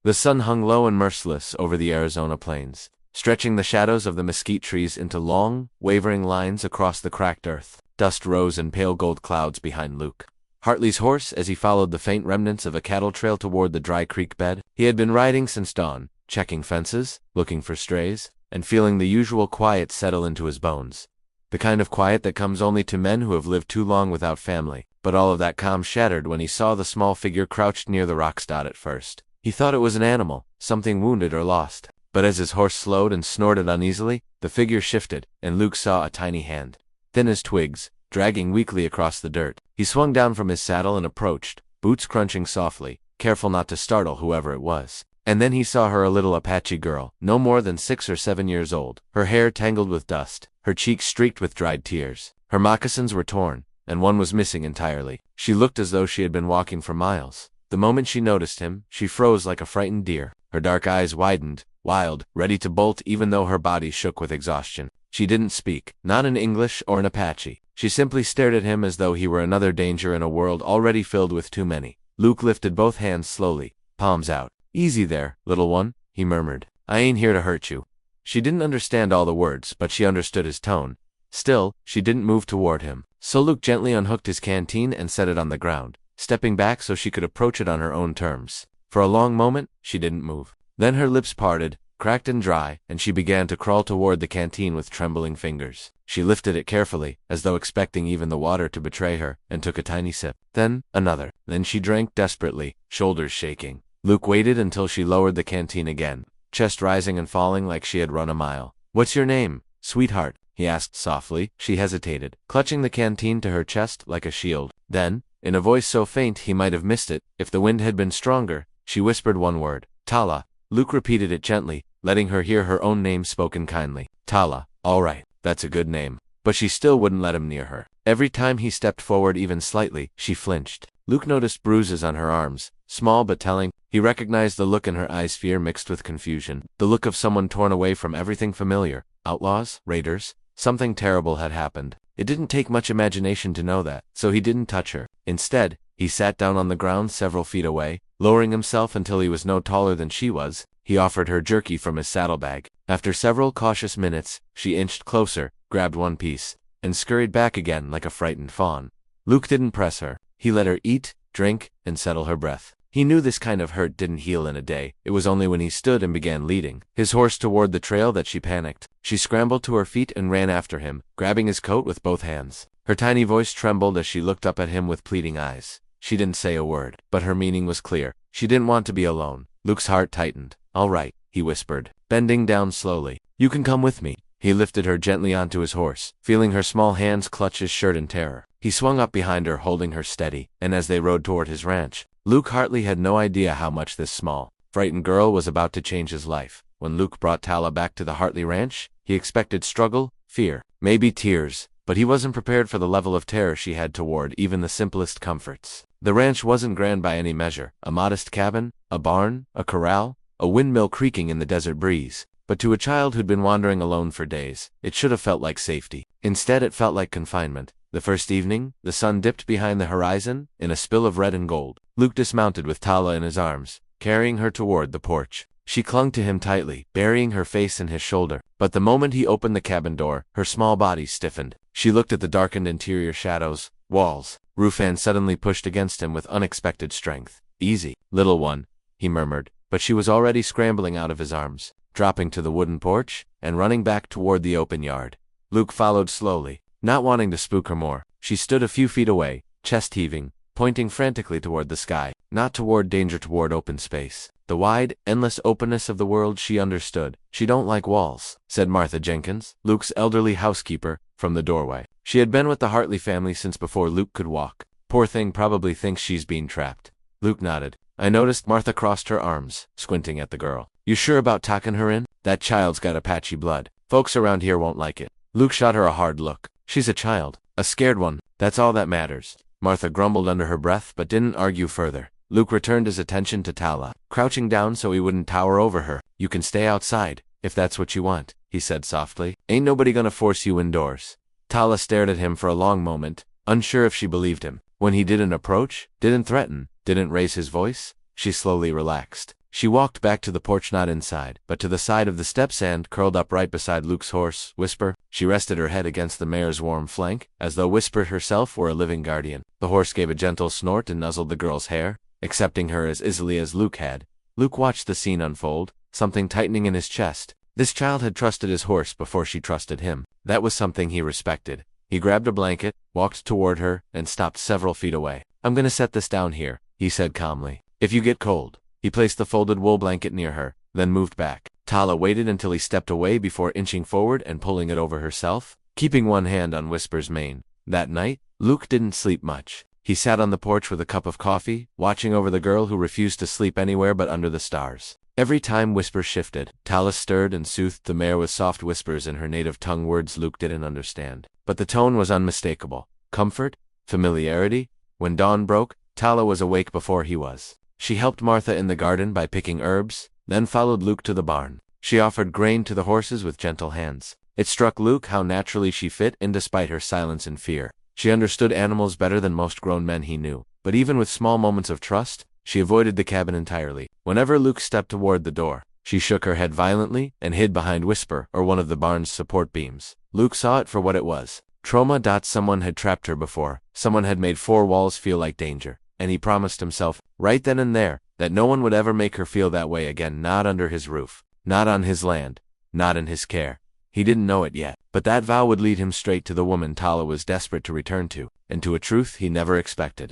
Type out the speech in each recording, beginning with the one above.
The sun hung low and merciless over the Arizona plains, stretching the shadows of the mesquite trees into long, wavering lines across the cracked earth. Dust rose in pale gold clouds behind Luke Hartley's horse as he followed the faint remnants of a cattle trail toward the dry creek bed. He had been riding since dawn, checking fences, looking for strays, and feeling the usual quiet settle into his bones. The kind of quiet that comes only to men who have lived too long without family. But all of that calm shattered when he saw the small figure crouched near the rock stot. At first he thought it was an animal, something wounded or lost. But as his horse slowed and snorted uneasily, the figure shifted, and Luke saw a tiny hand, thin as twigs, dragging weakly across the dirt. He swung down from his saddle and approached, boots crunching softly, careful not to startle whoever it was. And then he saw her, a little Apache girl, no more than 6 or 7 years old, her hair tangled with dust, her cheeks streaked with dried tears. Her moccasins were torn, and one was missing entirely. She looked as though she had been walking for miles. The moment she noticed him, she froze like a frightened deer. Her dark eyes widened, wild, ready to bolt even though her body shook with exhaustion. She didn't speak, not in English or in Apache. She simply stared at him as though he were another danger in a world already filled with too many. Luke lifted both hands slowly, palms out. "Easy there, little one," he murmured. "I ain't here to hurt you." She didn't understand all the words, but she understood his tone. Still, she didn't move toward him. So Luke gently unhooked his canteen and set it on the ground, stepping back so she could approach it on her own terms. For a long moment, she didn't move. Then her lips parted, cracked and dry, and she began to crawl toward the canteen with trembling fingers. She lifted it carefully, as though expecting even the water to betray her, and took a tiny sip. Then, another. Then she drank desperately, shoulders shaking. Luke waited until she lowered the canteen again, chest rising and falling like she had run a mile. "What's your name, sweetheart?" he asked softly. She hesitated, clutching the canteen to her chest like a shield. Then, in a voice so faint he might have missed it if the wind had been stronger, she whispered one word. "Tala." Luke repeated it gently, letting her hear her own name spoken kindly. "Tala. All right, that's a good name." But she still wouldn't let him near her. Every time he stepped forward even slightly, she flinched. Luke noticed bruises on her arms, small but telling. He recognized the look in her eyes, fear mixed with confusion. The look of someone torn away from everything familiar. Outlaws? Raiders? Something terrible had happened. It didn't take much imagination to know that, so he didn't touch her. Instead, he sat down on the ground several feet away, lowering himself until he was no taller than she was. He offered her jerky from his saddlebag. After several cautious minutes, she inched closer, grabbed one piece, and scurried back again like a frightened fawn. Luke didn't press her. He let her eat, drink, and settle her breath. He knew this kind of hurt didn't heal in a day. It was only when he stood and began leading his horse toward the trail that she panicked. She scrambled to her feet and ran after him, grabbing his coat with both hands. Her tiny voice trembled as she looked up at him with pleading eyes. She didn't say a word, but her meaning was clear. She didn't want to be alone. Luke's heart tightened. "All right," he whispered, bending down slowly. "You can come with me." He lifted her gently onto his horse, feeling her small hands clutch his shirt in terror. He swung up behind her, holding her steady, and as they rode toward his ranch, Luke Hartley had no idea how much this small, frightened girl was about to change his life. When Luke brought Tala back to the Hartley ranch, he expected struggle, fear, maybe tears, but he wasn't prepared for the level of terror she had toward even the simplest comforts. The ranch wasn't grand by any measure, a modest cabin, a barn, a corral, a windmill creaking in the desert breeze. But to a child who'd been wandering alone for days, it should have felt like safety. Instead, it felt like confinement. The first evening, the sun dipped behind the horizon, in a spill of red and gold. Luke dismounted with Tala in his arms, carrying her toward the porch. She clung to him tightly, burying her face in his shoulder. But the moment he opened the cabin door, her small body stiffened. She looked at the darkened interior shadows, walls, roof, and suddenly pushed against him with unexpected strength. "Easy, little one," he murmured, but she was already scrambling out of his arms, dropping to the wooden porch, and running back toward the open yard. Luke followed slowly, not wanting to spook her more. She stood a few feet away, chest heaving, pointing frantically toward the sky, not toward danger, toward open space. The wide, endless openness of the world she understood. "She don't like walls," said Martha Jenkins, Luke's elderly housekeeper, from the doorway. She had been with the Hartley family since before Luke could walk. "Poor thing probably thinks she's being trapped." Luke nodded. "I noticed." Martha crossed her arms, squinting at the girl. "You sure about tucking her in? That child's got Apache blood. Folks around here won't like it." Luke shot her a hard look. "She's a child. A scared one. That's all that matters." Martha grumbled under her breath but didn't argue further. Luke returned his attention to Tala, crouching down so he wouldn't tower over her. "You can stay outside, if that's what you want," he said softly. "Ain't nobody gonna force you indoors." Tala stared at him for a long moment, unsure if she believed him. When he didn't approach, didn't threaten, didn't raise his voice, she slowly relaxed. She walked back to the porch, not inside, but to the side of the steps and, curled up right beside Luke's horse, Whisper, she rested her head against the mare's warm flank, as though Whisper herself were a living guardian. The horse gave a gentle snort and nuzzled the girl's hair, accepting her as easily as Luke had. Luke watched the scene unfold, something tightening in his chest. This child had trusted his horse before she trusted him. That was something he respected. He grabbed a blanket, walked toward her, and stopped several feet away. I'm gonna set this down here, he said calmly. If you get cold. He placed the folded wool blanket near her, then moved back. Tala waited until he stepped away before inching forward and pulling it over herself, keeping one hand on Whisper's mane. That night, Luke didn't sleep much. He sat on the porch with a cup of coffee, watching over the girl who refused to sleep anywhere but under the stars. Every time Whisper shifted, Tala stirred and soothed the mare with soft whispers in her native tongue, words Luke didn't understand. But the tone was unmistakable. Comfort, familiarity. When dawn broke, Tala was awake before he was. She helped Martha in the garden by picking herbs, then followed Luke to the barn. She offered grain to the horses with gentle hands. It struck Luke how naturally she fit in despite her silence and fear. She understood animals better than most grown men he knew, but even with small moments of trust, she avoided the cabin entirely. Whenever Luke stepped toward the door, she shook her head violently and hid behind Whisper or one of the barn's support beams. Luke saw it for what it was. Trauma. Someone had trapped her before. Someone had made four walls feel like danger. And he promised himself, right then and there, that no one would ever make her feel that way again, not under his roof, not on his land, not in his care. He didn't know it yet, but that vow would lead him straight to the woman Tala was desperate to return to, and to a truth he never expected.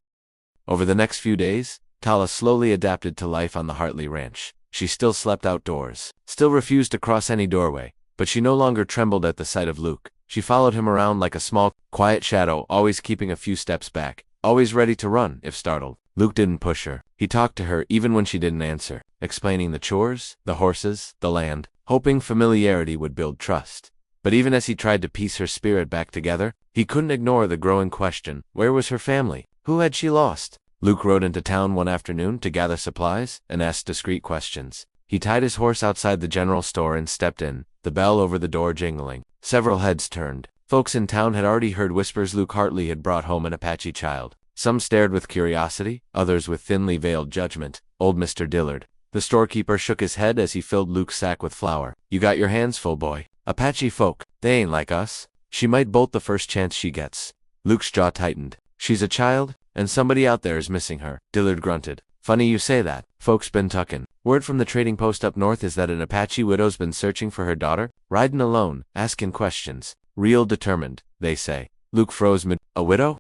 Over the next few days, Tala slowly adapted to life on the Hartley ranch. She still slept outdoors, still refused to cross any doorway, but she no longer trembled at the sight of Luke. She followed him around like a small, quiet shadow, always keeping a few steps back, always ready to run if startled. Luke didn't push her. He talked to her even when she didn't answer, explaining the chores, the horses, the land, hoping familiarity would build trust. But even as he tried to piece her spirit back together, he couldn't ignore the growing question, where was her family? Who had she lost? Luke rode into town one afternoon to gather supplies and asked discreet questions. He tied his horse outside the general store and stepped in, the bell over the door jingling. Several heads turned. Folks in town had already heard whispers Luke Hartley had brought home an Apache child. Some stared with curiosity, others with thinly veiled judgment. Old Mr. Dillard, the storekeeper, shook his head as he filled Luke's sack with flour. You got your hands full, boy. Apache folk, they ain't like us. She might bolt the first chance she gets. Luke's jaw tightened. She's a child, and somebody out there is missing her. Dillard grunted. Funny you say that. Folks been tuckin'. Word from the trading post up north is that an Apache widow's been searching for her daughter, riding alone, asking questions. Real determined, they say. Luke froze mid. A widow?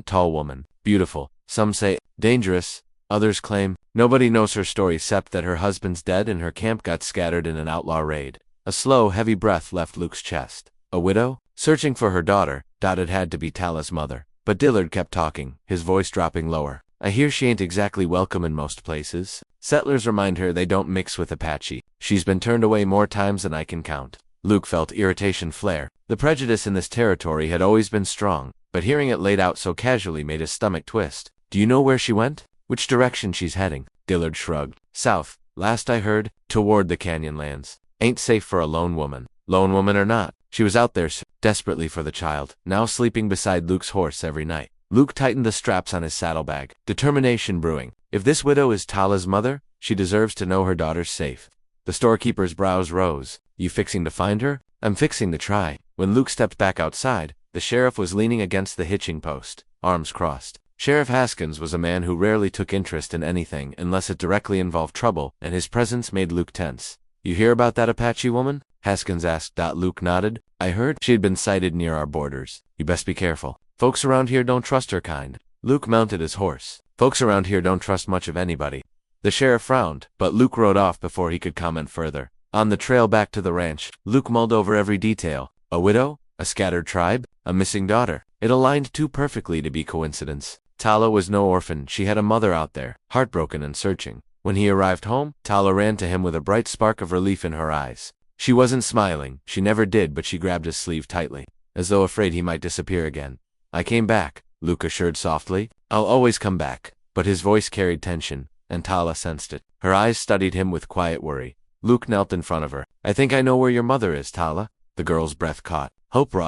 Tall woman. Beautiful. Some say, dangerous. Others claim, nobody knows her story except that her husband's dead and her camp got scattered in an outlaw raid. A slow, heavy breath left Luke's chest. A widow? Searching for her daughter. It had to be Tala's mother. But Dillard kept talking, his voice dropping lower. I hear she ain't exactly welcome in most places. Settlers remind her they don't mix with Apache. She's been turned away more times than I can count. Luke felt irritation flare. The prejudice in this territory had always been strong, but hearing it laid out so casually made his stomach twist. Do you know where she went? Which direction she's heading? Dillard shrugged. South. Last I heard, toward the canyon lands. Ain't safe for a lone woman. Lone woman or not, she was out there desperately for the child, now sleeping beside Luke's horse every night. Luke tightened the straps on his saddlebag, determination brewing. If this widow is Tala's mother, she deserves to know her daughter's safe. The storekeeper's brows rose. You fixing to find her? I'm fixing to try. When Luke stepped back outside, the sheriff was leaning against the hitching post, arms crossed. Sheriff Haskins was a man who rarely took interest in anything unless it directly involved trouble, and his presence made Luke tense. You hear about that Apache woman? Haskins asked. Luke nodded. I heard she had been sighted near our borders. You best be careful. Folks around here don't trust her kind. Luke mounted his horse. Folks around here don't trust much of anybody. The sheriff frowned, but Luke rode off before he could comment further. On the trail back to the ranch, Luke mulled over every detail. A widow? A scattered tribe? A missing daughter? It aligned too perfectly to be coincidence. Tala was no orphan. She had a mother out there, heartbroken and searching. When he arrived home, Tala ran to him with a bright spark of relief in her eyes. She wasn't smiling. She never did, but she grabbed his sleeve tightly, as though afraid he might disappear again. I came back, Luke assured softly. I'll always come back. But his voice carried tension, and Tala sensed it. Her eyes studied him with quiet worry. Luke knelt in front of her. I think I know where your mother is, Tala. The girl's breath caught.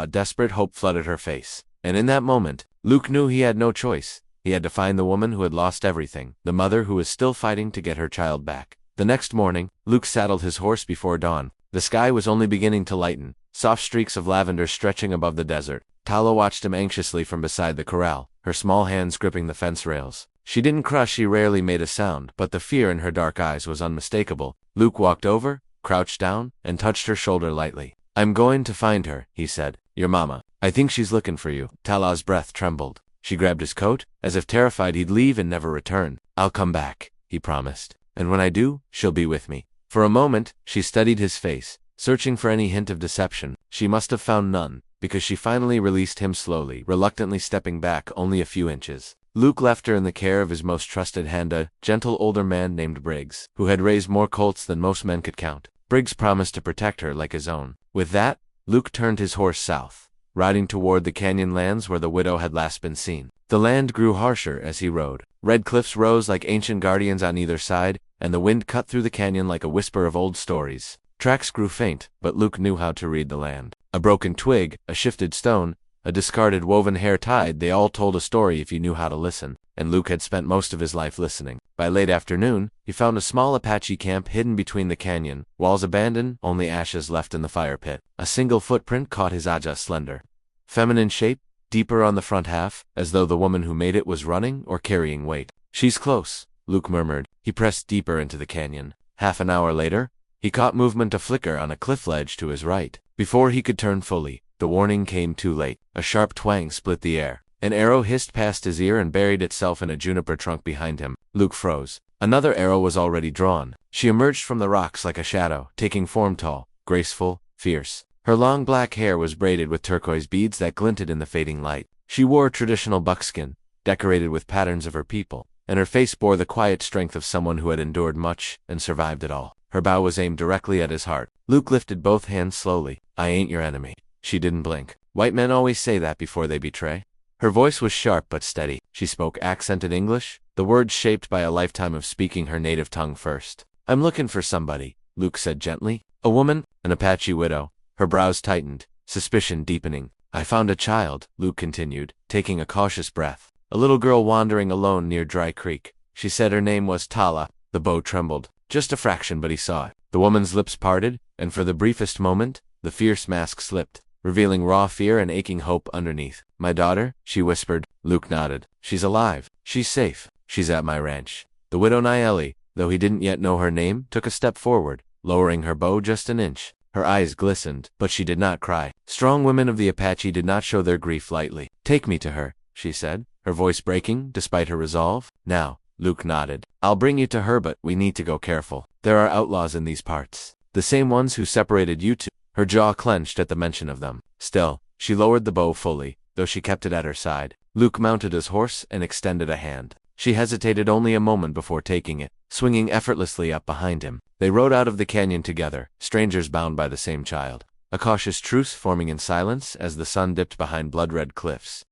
Desperate hope flooded her face. And in that moment, Luke knew he had no choice. He had to find the woman who had lost everything, the mother who was still fighting to get her child back. The next morning, Luke saddled his horse before dawn. The sky was only beginning to lighten, soft streaks of lavender stretching above the desert. Tala watched him anxiously from beside the corral, her small hands gripping the fence rails. She didn't crush, she rarely made a sound, but the fear in her dark eyes was unmistakable. Luke walked over, crouched down, and touched her shoulder lightly. "I'm going to find her," he said. "Your mama. I think she's looking for you." Tala's breath trembled. She grabbed his coat, as if terrified he'd leave and never return. "I'll come back," he promised. "And when I do, she'll be with me." For a moment, she studied his face, searching for any hint of deception. She must have found none, because she finally released him slowly, reluctantly stepping back only a few inches. Luke left her in the care of his most trusted hand, a gentle older man named Briggs, who had raised more colts than most men could count. Briggs promised to protect her like his own. With that, Luke turned his horse south, riding toward the canyon lands where the widow had last been seen. The land grew harsher as he rode. Red cliffs rose like ancient guardians on either side, and the wind cut through the canyon like a whisper of old stories. Tracks grew faint, but Luke knew how to read the land. A broken twig, a shifted stone, a discarded woven hair tied, they all told a story if you knew how to listen, and Luke had spent most of his life listening. By late afternoon, he found a small Apache camp hidden between the canyon, walls abandoned, only ashes left in the fire pit. A single footprint caught his eye, slender, feminine shape, deeper on the front half, as though the woman who made it was running or carrying weight. "She's close," Luke murmured. He pressed deeper into the canyon. Half an hour later, he caught movement, a flicker on a cliff ledge to his right. Before he could turn fully, the warning came too late. A sharp twang split the air. An arrow hissed past his ear and buried itself in a juniper trunk behind him. Luke froze. Another arrow was already drawn. She emerged from the rocks like a shadow, taking form tall, graceful, fierce. Her long black hair was braided with turquoise beads that glinted in the fading light. She wore traditional buckskin, decorated with patterns of her people, and her face bore the quiet strength of someone who had endured much and survived it all. Her bow was aimed directly at his heart. Luke lifted both hands slowly. "I ain't your enemy." She didn't blink. White men always say that before they betray. Her voice was sharp but steady. She spoke accented English, the words shaped by a lifetime of speaking her native tongue first. "I'm looking for somebody," Luke said gently. "A woman, an Apache widow." Her brows tightened, suspicion deepening. "I found a child," Luke continued, taking a cautious breath. "A little girl wandering alone near Dry Creek. She said her name was Tala." The bow trembled. Just a fraction, but he saw it. The woman's lips parted, and for the briefest moment, the fierce mask slipped, revealing raw fear and aching hope underneath. "My daughter," she whispered. Luke nodded. "She's alive. She's safe. She's at my ranch." The widow Naeli, though he didn't yet know her name, took a step forward, lowering her bow just an inch. Her eyes glistened, but she did not cry. Strong women of the Apache did not show their grief lightly. "Take me to her," she said, her voice breaking despite her resolve. "Now." Luke nodded. "I'll bring you to her, but we need to go careful. There are outlaws in these parts. The same ones who separated you two." Her jaw clenched at the mention of them. Still, she lowered the bow fully, though she kept it at her side. Luke mounted his horse and extended a hand. She hesitated only a moment before taking it, swinging effortlessly up behind him. They rode out of the canyon together, strangers bound by the same child. A cautious truce forming in silence as the sun dipped behind blood-red cliffs.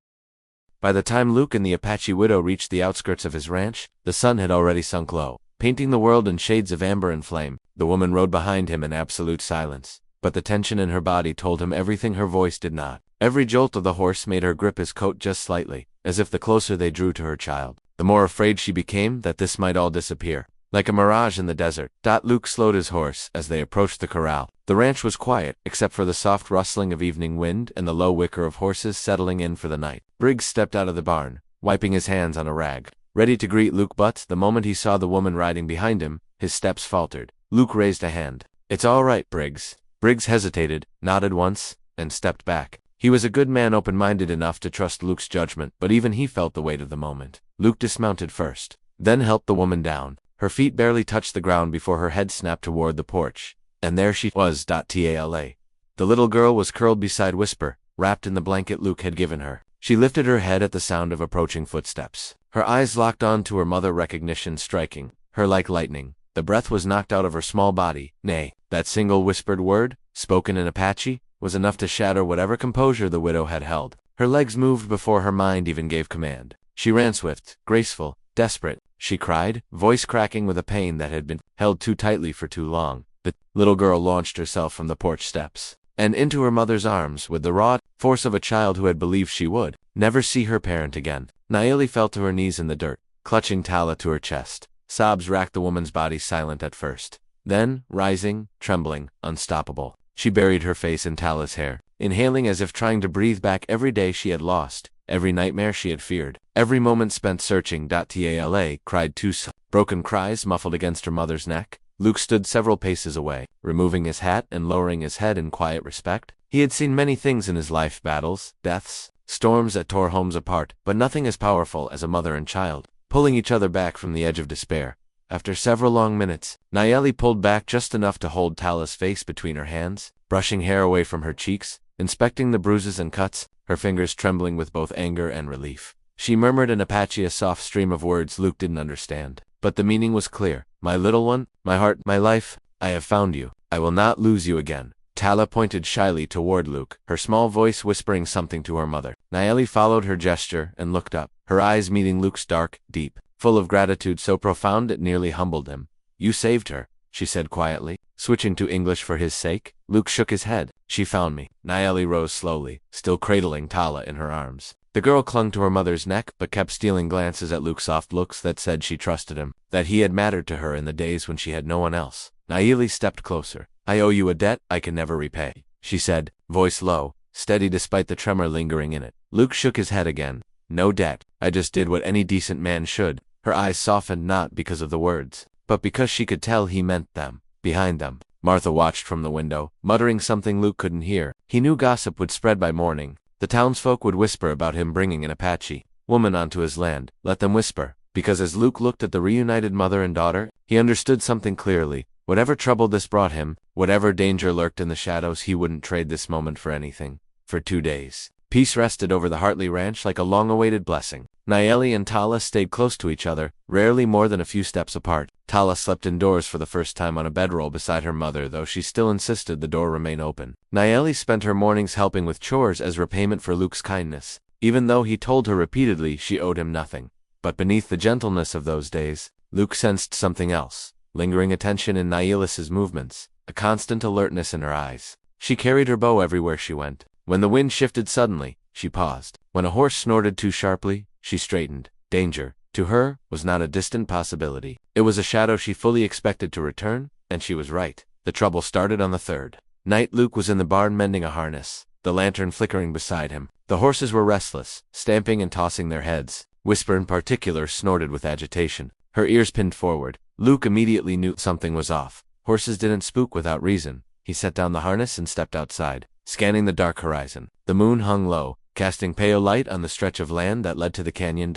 By the time Luke and the Apache widow reached the outskirts of his ranch, the sun had already sunk low, painting the world in shades of amber and flame. The woman rode behind him in absolute silence, but the tension in her body told him everything her voice did not. Every jolt of the horse made her grip his coat just slightly, as if the closer they drew to her child, the more afraid she became that this might all disappear. Like a mirage in the desert, Luke slowed his horse as they approached the corral. The ranch was quiet, except for the soft rustling of evening wind and the low whicker of horses settling in for the night. Briggs stepped out of the barn, wiping his hands on a rag, ready to greet Luke, but the moment he saw the woman riding behind him, his steps faltered. Luke raised a hand. "It's all right, Briggs." Briggs hesitated, nodded once, and stepped back. He was a good man, open-minded enough to trust Luke's judgment, but even he felt the weight of the moment. Luke dismounted first, then helped the woman down. Her feet barely touched the ground before her head snapped toward the porch. And there she was. Tala. The little girl was curled beside Whisper, wrapped in the blanket Luke had given her. She lifted her head at the sound of approaching footsteps. Her eyes locked on to her mother, recognition striking her like lightning. The breath was knocked out of her small body. Nay, that single whispered word, spoken in Apache, was enough to shatter whatever composure the widow had held. Her legs moved before her mind even gave command. She ran swift, graceful, desperate. She cried, voice cracking with a pain that had been held too tightly for too long. The little girl launched herself from the porch steps and into her mother's arms with the raw force of a child who had believed she would never see her parent again. Naomi fell to her knees in the dirt, clutching Tala to her chest. Sobs racked the woman's body, silent at first. Then, rising, trembling, unstoppable, she buried her face in Tala's hair, inhaling as if trying to breathe back every day she had lost, every nightmare she had feared, every moment spent searching. Tala cried too. Broken cries muffled against her mother's neck. Luke stood several paces away, removing his hat and lowering his head in quiet respect. He had seen many things in his life: battles, deaths, storms that tore homes apart, but nothing as powerful as a mother and child, pulling each other back from the edge of despair. After several long minutes, Naomi pulled back just enough to hold Tala's face between her hands, brushing hair away from her cheeks, inspecting the bruises and cuts, her fingers trembling with both anger and relief. She murmured in Apache, a soft stream of words Luke didn't understand, but the meaning was clear. "My little one, my heart, my life, I have found you. I will not lose you again." Tala pointed shyly toward Luke, her small voice whispering something to her mother. Naomi followed her gesture and looked up, her eyes meeting Luke's dark, deep, full of gratitude so profound it nearly humbled him. "You saved her," she said quietly, switching to English for his sake. Luke shook his head. "She found me." Naomi rose slowly, still cradling Tala in her arms. The girl clung to her mother's neck but kept stealing glances at Luke's soft looks that said she trusted him, that he had mattered to her in the days when she had no one else. Naomi stepped closer. "I owe you a debt I can never repay," she said, voice low, steady despite the tremor lingering in it. Luke shook his head again. "No debt. I just did what any decent man should." Her eyes softened not because of the words, but because she could tell he meant them. Behind them, Martha watched from the window, muttering something Luke couldn't hear. He knew gossip would spread by morning. The townsfolk would whisper about him bringing an Apache woman onto his land. Let them whisper, because as Luke looked at the reunited mother and daughter, he understood something clearly. Whatever trouble this brought him, whatever danger lurked in the shadows, he wouldn't trade this moment for anything. For 2 days, peace rested over the Hartley ranch like a long-awaited blessing. Naomi and Tala stayed close to each other, rarely more than a few steps apart. Tala slept indoors for the first time on a bedroll beside her mother, though she still insisted the door remain open. Naomi spent her mornings helping with chores as repayment for Luke's kindness, even though he told her repeatedly she owed him nothing. But beneath the gentleness of those days, Luke sensed something else. Lingering attention in Naelis's movements, a constant alertness in her eyes. She carried her bow everywhere she went. When the wind shifted suddenly, she paused. When a horse snorted too sharply, she straightened. Danger, to her, was not a distant possibility. It was a shadow she fully expected to return, and she was right. The trouble started on the 3rd night. Luke was in the barn mending a harness, the lantern flickering beside him. The horses were restless, stamping and tossing their heads. Whisper in particular snorted with agitation, her ears pinned forward. Luke immediately knew something was off. Horses didn't spook without reason. He set down the harness and stepped outside, scanning the dark horizon. The moon hung low, casting pale light on the stretch of land that led to the canyon.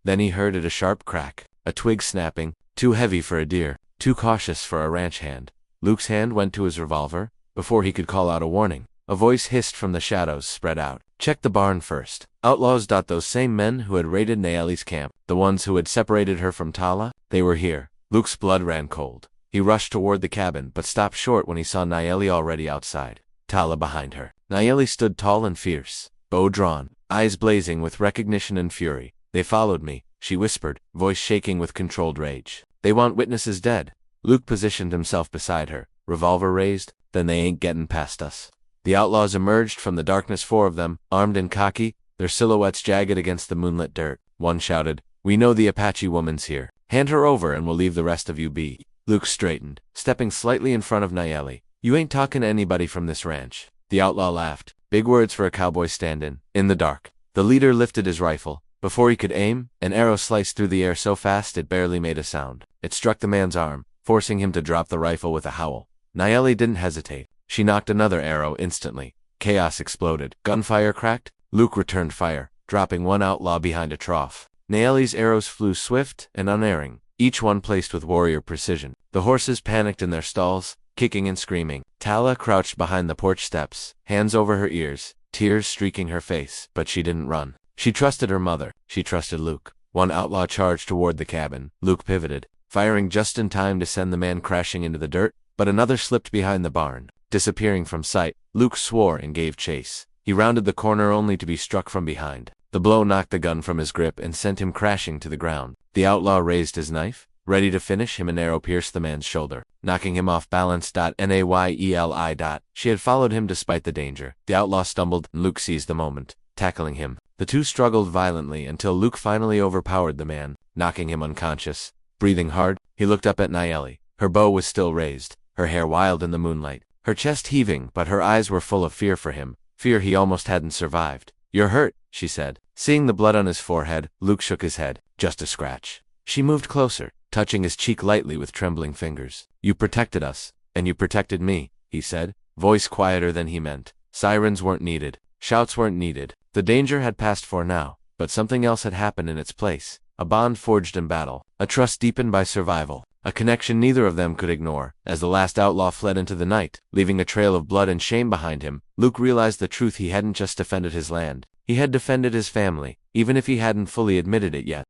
Then he heard it, a sharp crack, a twig snapping, too heavy for a deer, too cautious for a ranch hand. Luke's hand went to his revolver. Before he could call out a warning, a voice hissed from the shadows, spread out. "Check the barn first." Outlaws. Those same men who had raided Naomi's camp, the ones who had separated her from Tala, they were here. Luke's blood ran cold. He rushed toward the cabin, but stopped short when he saw Naomi already outside, Tala behind her. Naomi stood tall and fierce, bow drawn, eyes blazing with recognition and fury. "They followed me," she whispered, voice shaking with controlled rage. "They want witnesses dead." Luke positioned himself beside her, revolver raised. "Then they ain't getting past us." The outlaws emerged from the darkness, 4 of them, armed and cocky, their silhouettes jagged against the moonlit dirt. One shouted, "We know the Apache woman's here. Hand her over and we'll leave the rest of you be." Luke straightened, stepping slightly in front of Naomi. "You ain't talking to anybody from this ranch." The outlaw laughed. Big words for a cowboy stand-in. In the dark, the leader lifted his rifle. Before he could aim, an arrow sliced through the air so fast it barely made a sound. It struck the man's arm, forcing him to drop the rifle with a howl. Naomi didn't hesitate. She knocked another arrow instantly. Chaos exploded. Gunfire cracked. Luke returned fire, dropping one outlaw behind a trough. Naomi's arrows flew swift and unerring, each one placed with warrior precision. The horses panicked in their stalls, kicking and screaming. Tala crouched behind the porch steps, hands over her ears, tears streaking her face, but she didn't run. She trusted her mother. She trusted Luke. One outlaw charged toward the cabin. Luke pivoted, firing just in time to send the man crashing into the dirt, but another slipped behind the barn, disappearing from sight. Luke swore and gave chase. He rounded the corner only to be struck from behind. The blow knocked the gun from his grip and sent him crashing to the ground. The outlaw raised his knife, ready to finish him. An arrow pierced the man's shoulder, knocking him off balance. Naomi. She had followed him despite the danger. The outlaw stumbled, and Luke seized the moment, tackling him. The two struggled violently until Luke finally overpowered the man, knocking him unconscious. Breathing hard, he looked up at Nayeli. Her bow was still raised, her hair wild in the moonlight, her chest heaving, but her eyes were full of fear for him, fear he almost hadn't survived. "You're hurt," she said. Seeing the blood on his forehead, Luke shook his head. "Just a scratch." She moved closer, touching his cheek lightly with trembling fingers. "You protected us, and you protected me," he said, voice quieter than he meant. Sirens weren't needed. Shouts weren't needed. The danger had passed for now, but something else had happened in its place. A bond forged in battle, a trust deepened by survival, a connection neither of them could ignore. As the last outlaw fled into the night, leaving a trail of blood and shame behind him, Luke realized the truth: he hadn't just defended his land, he had defended his family, even if he hadn't fully admitted it yet.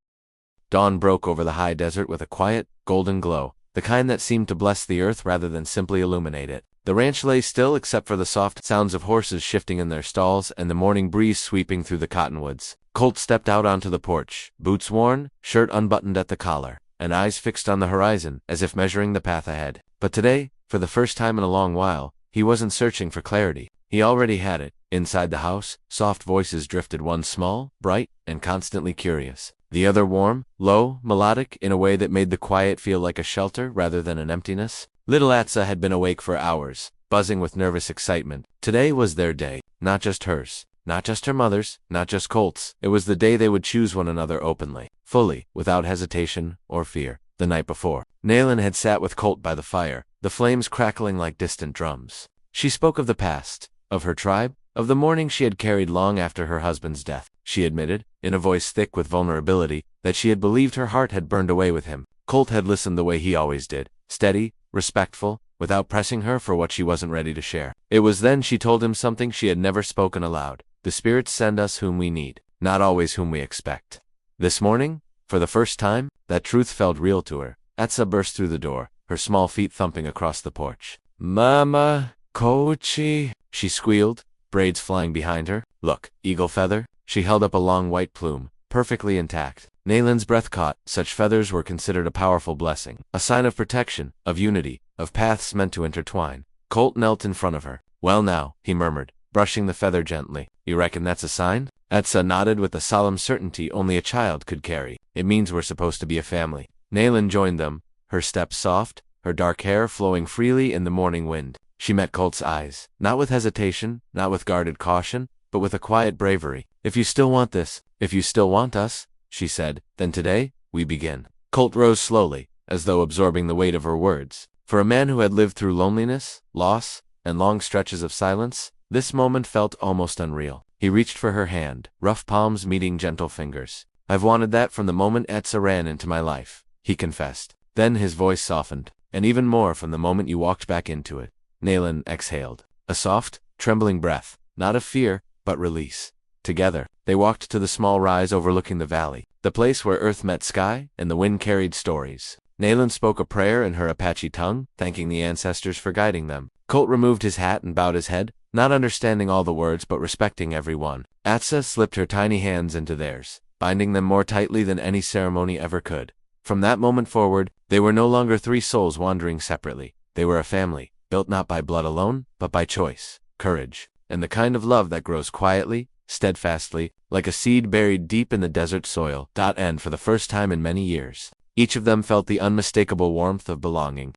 Dawn broke over the high desert with a quiet, golden glow, the kind that seemed to bless the earth rather than simply illuminate it. The ranch lay still except for the soft sounds of horses shifting in their stalls and the morning breeze sweeping through the cottonwoods. Colt stepped out onto the porch, boots worn, shirt unbuttoned at the collar, and eyes fixed on the horizon, as if measuring the path ahead. But today, for the first time in a long while, he wasn't searching for clarity. He already had it. Inside the house, soft voices drifted, one small, bright, and constantly curious. The other warm, low, melodic, in a way that made the quiet feel like a shelter rather than an emptiness. Little Atsa had been awake for hours, buzzing with nervous excitement. Today was their day, not just hers, not just her mother's, not just Colt's. It was the day they would choose one another openly, fully, without hesitation or fear. The night before, Nayland had sat with Colt by the fire, the flames crackling like distant drums. She spoke of the past, of her tribe, of the mourning she had carried long after her husband's death. She admitted, in a voice thick with vulnerability, that she had believed her heart had burned away with him. Colt had listened the way he always did, steady, respectful, without pressing her for what she wasn't ready to share. It was then she told him something she had never spoken aloud. The spirits send us whom we need, not always whom we expect. This morning, for the first time, that truth felt real to her. Atsa burst through the door, her small feet thumping across the porch. "Mama, Kochi," she squealed, braids flying behind her. "Look, eagle feather." She held up a long white plume, perfectly intact. Nayland's breath caught. Such feathers were considered a powerful blessing, a sign of protection, of unity, of paths meant to intertwine. Colt knelt in front of her. "Well now," he murmured, brushing the feather gently. "You reckon that's a sign?" Atsa nodded with the solemn certainty only a child could carry. "It means we're supposed to be a family." Nayland joined them, her steps soft, her dark hair flowing freely in the morning wind. She met Colt's eyes, not with hesitation, not with guarded caution, but with a quiet bravery. "If you still want this, if you still want us," she said, "then today, we begin." Colt rose slowly, as though absorbing the weight of her words. For a man who had lived through loneliness, loss, and long stretches of silence, this moment felt almost unreal. He reached for her hand, rough palms meeting gentle fingers. "I've wanted that from the moment Atsa ran into my life," he confessed. Then his voice softened, "and even more from the moment you walked back into it." Nayland exhaled, a soft, trembling breath, not of fear, but release. Together, they walked to the small rise overlooking the valley, the place where earth met sky and the wind carried stories. Nayland spoke a prayer in her Apache tongue, thanking the ancestors for guiding them. Colt removed his hat and bowed his head, not understanding all the words but respecting every one. Atsa slipped her tiny hands into theirs, binding them more tightly than any ceremony ever could. From that moment forward, they were no longer three souls wandering separately. They were a family, built not by blood alone, but by choice, courage, and the kind of love that grows quietly, steadfastly, like a seed buried deep in the desert soil. And for the first time in many years, each of them felt the unmistakable warmth of belonging.